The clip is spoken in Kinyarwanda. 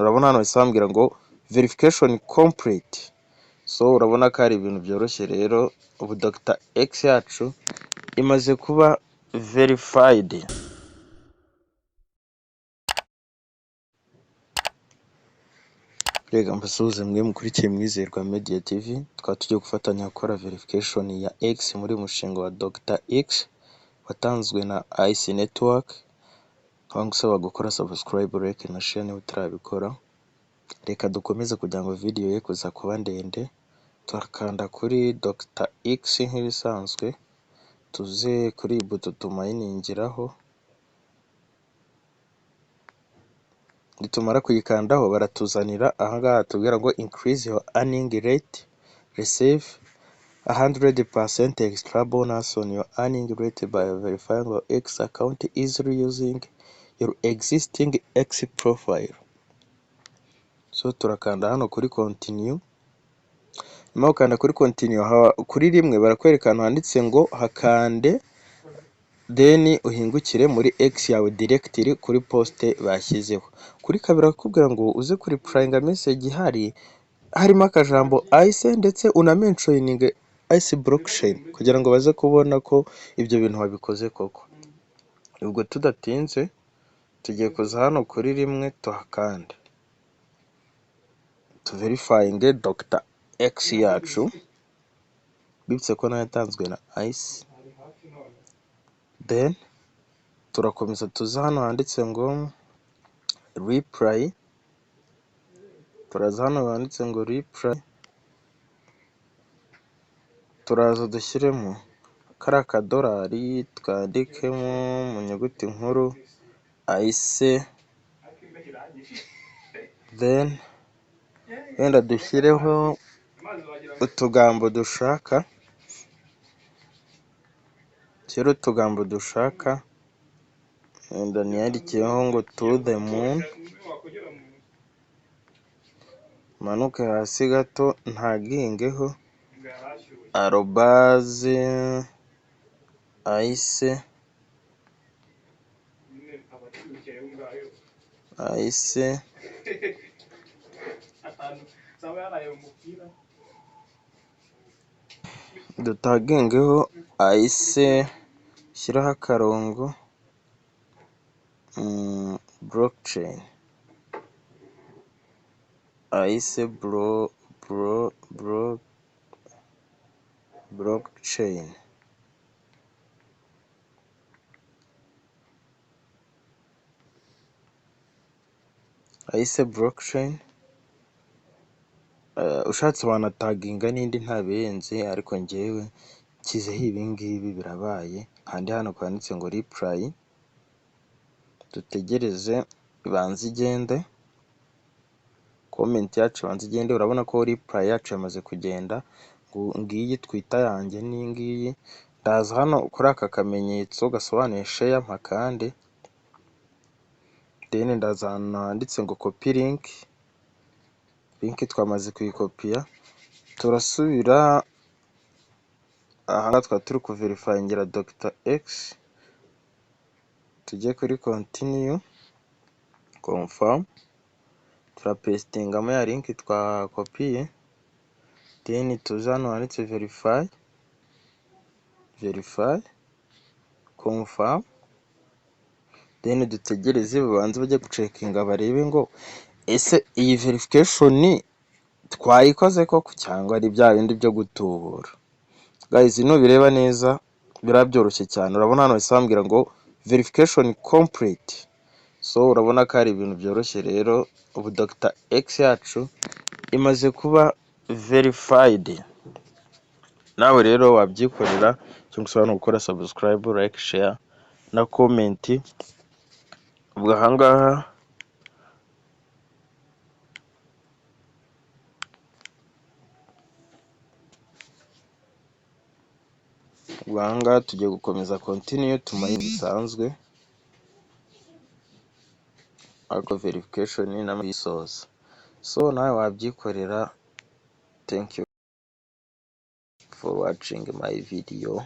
urabona hano bisambwira ngo verification complete. So urabona ko ari ibintu byoroshye rero, ubu Dr. X yacu imaze kuba verified. Rega mbasuhuze mwe mukurikiye Mwizerwa Media TV, tukaba tugiye gufatanya gukora verification ya X muri mushinga wa Dr. X watanzwe na ICE network. Nkaba ngusaba gukora subscribe, like na share niba utarabikora. Reka dukomeze kugira ngo video ye kuza kuba ndende, turakanda kuri Dr. X nk'ibisanzwe, tuze kuri buto tumayiningiraho. Nitumara kuyikandaho baratuzanira ahangaha tubwira ngo increase your earning rate, receive 100% extra bonus on your earning rate by verifying your X account easily using your existing X profile. So turakanda hano kuri continue. Nyuma ukanda kuri continue, kuri rimwe barakwereka ahantu handitse ngo hakande, then uhingukire muri X yawe directly kuri poste bashyizeho. Kuri kabiri bakubwira ngo uze kuri praying message harimo akajambo ICE ndetse unamentioning ICE blockchain kugira ngo baze kubona ko ibyo bintu wabikoze koko. Ubwo tudatinze tugiye kuza hano kuri rimwe tuhakande, tu verifying Dr. X yacu bibutse ko nayo yatanzwe na ICE. Then turakomeza tuza hano handitse ngo reply, turaza hano handitse ngo reply, turaza dushyiremo kariya kadolari twandikemo mu nyuguti nkuru ICE, then wenda dushyireho utugambo dushaka, wenda niyandikiyeho ngo to the moon, manuke hasi gato ntagingeho @ ICE dutagingeho ICE, shyiraho akarongo blockchain, ICE blockchain. ICE blockchain. Ushatse wanataginga n'indi ntabirenze, ariko njyewe nshyizeho ibi ngibi birabaye. Handi hano kwanditse ngo reply, dutegereze ibanze igende, comment yacu ibanze igende. Urabona ko reply yacu yamaze kugenda, ngiyi twita yanjye ni ngiyi. Ndaza hano kuri aka kamenyetso gasobanuye share mpakande, then ndaza hano handitse ngo copy link twamaze kuyikopiya. Turasubira aha twari turi kuverifyingira Dr. X, tujye kuri continue, confirm, turapestingamo ya link twakopiye, then tuza hano handitse verify, confirm, then dutegereze babanze bajye gucekinga barebe ngo ese iyi verification twayikoze koko cyangwa ari bya bindi byo gutubura. Guys, bireba neza birabyoroshye cyane. Urabona hano bisambwira ngo verification complete. So urabona ko ari ibintu byoroshye rero, ubu Dr. X yacu imaze kuba verified. Nawe rero wabyikorera, cyo gusaba gukora subscribe, like, share na comment. Ubwo ahangaha tugiye gukomeza continue tumaye bisanzwe, ariko verification n'amayisoza. So nawe wabyikorera. Thank you for watching my video.